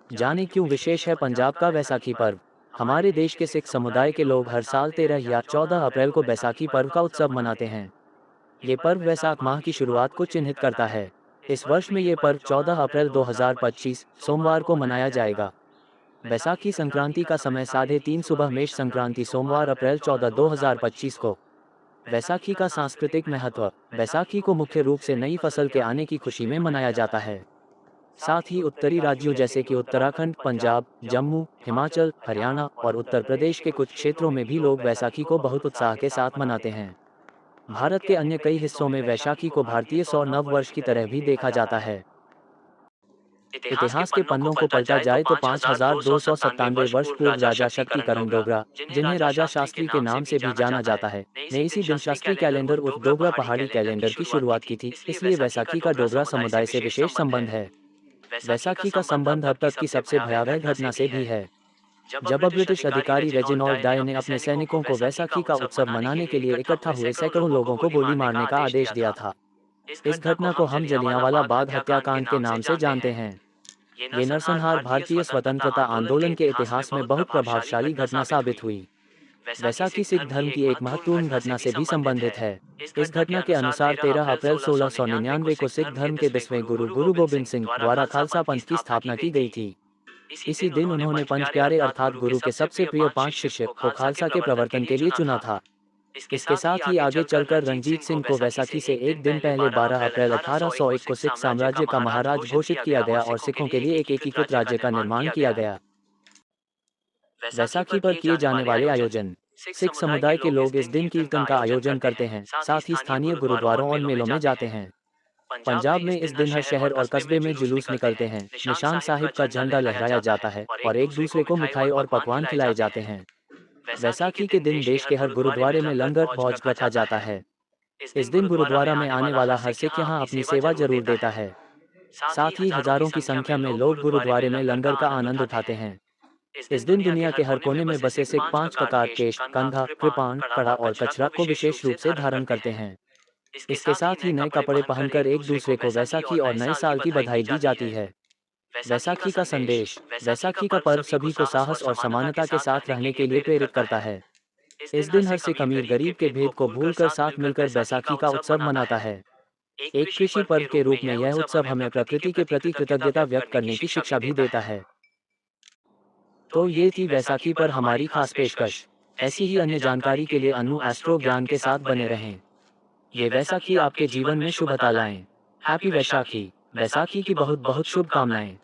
जाने क्यों विशेष है पंजाब का बैसाखी पर्व। हमारे देश के सिख समुदाय के लोग हर साल 13 या 14 अप्रैल को बैसाखी पर्व का उत्सव मनाते हैं। ये पर्व वैसाख माह की शुरुआत को चिन्हित करता है। इस वर्ष में ये पर्व 14 अप्रैल 2025 सोमवार को मनाया जाएगा। बैसाखी संक्रांति का समय 3:30 सुबह मेष संक्रांति सोमवार अप्रैल 14 2025 को। बैसाखी का सांस्कृतिक महत्व। बैसाखी को मुख्य रूप से नई फसल के आने की खुशी में मनाया जाता है। साथ ही उत्तरी राज्यों जैसे कि उत्तराखंड, पंजाब, जम्मू, हिमाचल, हरियाणा और उत्तर प्रदेश के कुछ क्षेत्रों में भी लोग बैसाखी को बहुत उत्साह के साथ मनाते हैं। भारत के अन्य कई हिस्सों में बैसाखी को भारतीय सौ नव वर्ष की तरह भी देखा जाता है। इतिहास के पन्नों को पलटा जाए तो 5297 वर्ष पूर्व राजा शक्तिकरण डोगरा, जिन्हें राजा शास्त्री के नाम से भी जाना जाता है, ने इसी दिन शास्त्री कैलेंडर उर्फ डोगरा पहाड़ी कैलेंडर की शुरुआत की थी। इसलिए बैसाखी का डोगरा समुदाय से विशेष संबंध है। बैसाखी का संबंध अब तक की सबसे भयावह घटना से भी है। जब ब्रिटिश अधिकारी रेजिनॉल्ड डाय ने अपने सैनिकों को बैसाखी का उत्सव मनाने के लिए इकट्ठा हुए सैकड़ों लोगों को गोली मारने का आदेश दिया था। इस घटना को हम जलियांवाला बाग हत्याकांड के नाम से जानते हैं। ये नरसंहार भारतीय स्वतंत्रता आंदोलन के इतिहास में बहुत प्रभावशाली घटना साबित हुई। बैसाखी सिख धर्म की एक महत्वपूर्ण घटना से भी संबंधित है। इस घटना के अनुसार 13 अप्रैल 1699 को सिख धर्म के 10वें गुरु गुरु गोबिंद सिंह द्वारा खालसा पंथ की स्थापना की गई थी। इसी दिन उन्होंने पंच प्यारे अर्थात गुरु के सबसे प्रिय 5 शिष्य को खालसा के प्रवर्तन के लिए चुना था। इसके साथ ही आगे चलकर रणजीत सिंह को बैसाखी से एक दिन पहले 12 अप्रैल 1801 को सिख साम्राज्य का महाराज घोषित किया गया और सिखों के लिए एक एकीकृत राज्य का निर्माण किया गया। बैसाखी पर किए जाने वाले आयोजन। सिख समुदाय के लोग इस दिन कीर्तन का आयोजन करते हैं, साथ ही स्थानीय गुरुद्वारों और मेलों में जाते हैं। पंजाब में इस दिन हर शहर और कस्बे में जुलूस निकलते हैं, निशान साहिब का झंडा लहराया जाता है और एक दूसरे को मिठाई और पकवान खिलाए जाते हैं। बैसाखी के दिन देश के हर गुरुद्वारे में लंगर भोज रखा जाता है। इस दिन गुरुद्वारा में आने वाला हर सिख यहाँ अपनी सेवा जरूर देता है। साथ ही हजारों की संख्या में लोग गुरुद्वारे में लंगर का आनंद उठाते हैं। इस दिन दुनिया के हर कोने में बसे सिख 5 ककार, केश, कंधा, कृपाण, कड़ा और कचरा को विशेष रूप से धारण करते हैं। इसके साथ ही नए कपड़े पहनकर एक दूसरे को बैसाखी और नए साल की बधाई दी जाती है। बैसाखी का संदेश। बैसाखी का पर्व सभी को साहस और समानता के साथ रहने के लिए प्रेरित करता है। इस दिन हर सिख अमीर गरीब के भेद को भूलकर साथ मिलकर बैसाखी का उत्सव मनाता है। एक कृषि पर्व के रूप में यह उत्सव हमें प्रकृति के प्रति कृतज्ञता व्यक्त करने की शिक्षा भी देता है। तो ये थी बैसाखी पर हमारी खास पेशकश। ऐसी ही अन्य जानकारी के लिए अनु एस्ट्रो ज्ञान के साथ बने रहें। ये बैसाखी आपके जीवन में शुभता लाएं। हैप्पी बैसाखी। बैसाखी की बहुत बहुत शुभकामनाएं।